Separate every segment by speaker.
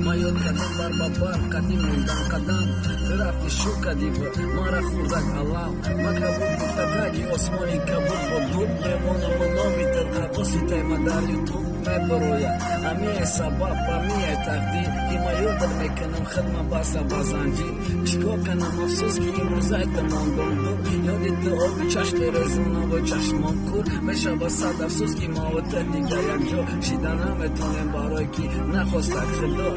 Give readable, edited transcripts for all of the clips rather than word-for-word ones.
Speaker 1: майот кадам бар ба бар қадим мондан қадам рафти шу кадива мара хурдак алам макабуд гуфтадаги осмони кабуд бо дуд мемонам номитер қавоситай мадар ютуб мебароя амие сабаб амие тақдир ки маёдар мекунам хидма баса ба занҷир чикор канам афсӯс ки имрӯзайта мондам дур ёди дуови чашми резонаво чашмон кур мешава сад афсӯс ки мавота дига якҷо шида наметонем барое ки нахостак худо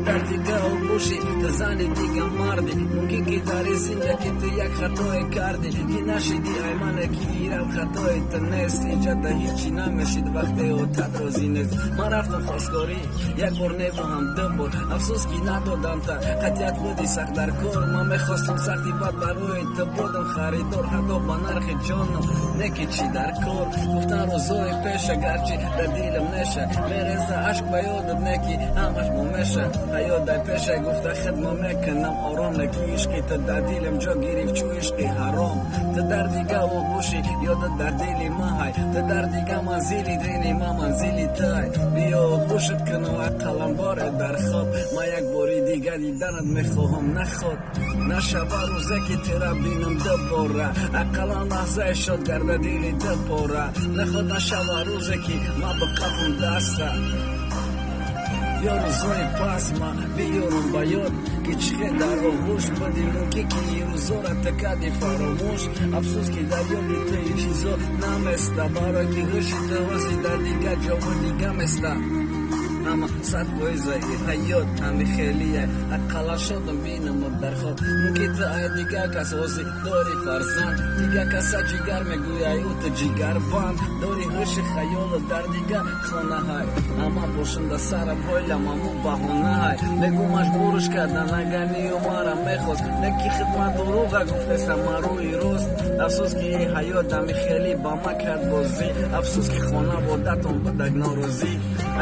Speaker 1: дар дига обуши ту зани дига марди мумкин ки дари зиндаги ту як хатое карди ки нашиди аймане ки ирам хатои ту нест иҷада ҳичи намешид вақте отат розӣ нест ман рафтам хостгорӣ як бор невоҳам ду бор афсӯс ки надодам та қатъият буди сахт дар кор ман мехостам сахти бад барои ту будам харидор ҳатто ба нархи ҷоно не ки чӣ дар кор гуфтан рӯзҳои пеша гарчи дар дилам неша мереза ашк ба ёдат не ки ҳамаш бо меша ҳаёт дар пеша гуфта хидма мекунам ором не ки ишқи ту дар дилам ҷо гирифт чӯ ишқи ҳаром ту дар дига оғӯши ёдат дар дили ман ҳай ту дар дига манзили дини ман манзили тай биё оғӯшат кунам ақалам боре дар хоб ман як бори дига диданат мехоҳам наход нашава рӯзе ки тура бинам дубора ақалам лаҳзаи шод гарда дили дупора наход нашава рӯзе ки ман биқафам даста ё рӯзҳои пас ман биёрам ба ёд ки чӣ хел дар оғӯш буди мумкин ки ин рӯзора ту карди фаромӯш афсӯс ки дар ёди ту ин чизо наместа барои ки ҳӯши ту ҳози дар дига ҷому дига места ама сад фоизаи ҳаёт ҳами хелие аққала шодам бинамад дар хоб мумкин ту ай дига кас ҳози дори фарзанд дига каса ҷигар мегӯяй ӯ ту ҷигарбанд дори ҳӯши хаёла дар дига хонаҳай ама бошанда сарам ҳойлам аму баҳонаҳай мегӯ маҷбурш кардан агар ниё мара мехост не ки хидмат дуруға гуфтесам ман рӯи рост афсӯс ки ин ҳаёт ҳами хелӣ ба ман кард бозӣ афсӯс ки хонаводатон будак норозӣ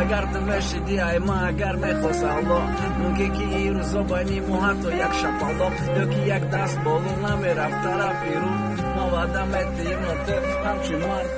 Speaker 1: агар ту мешидӣ ай ман агар мехост алло мумкин ки ин рӯзо байни мо ҳатто як шапалло ё ки як даст боло намерафт тарафи рӯ ман ваъда метиҳмо ту ҳамчи мард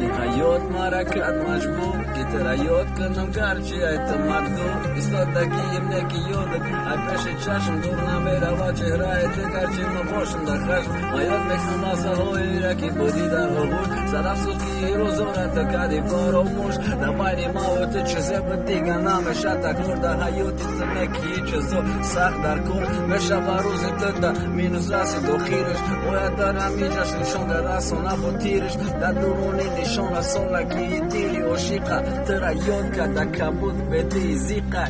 Speaker 1: ин ҳаёт мара кард маҷбур ки тура ёд кунам гарчи ай ту мақдур истодагиим не ки ёдат ай пеши чашм дур намеравад чеҳраи ту гарчи мо бошам дар хашм ман ёд мекунам лаҳзаҳоеро ки будӣ дар оғӯш сад афсӯс ки ин рӯзора ту карди фаромӯш дар байни ман ва ту чизе буд дига намешад такрор дар ҳаёти ту не ки ин чизо сахт дар кор мешава рӯзи ту да минус расид охираш бояд дарам ин ҷашн нишонда расона бо тираш дар дуруни нишон расона ки дили ошиқа тура ёд карда кабуд бедии зиқа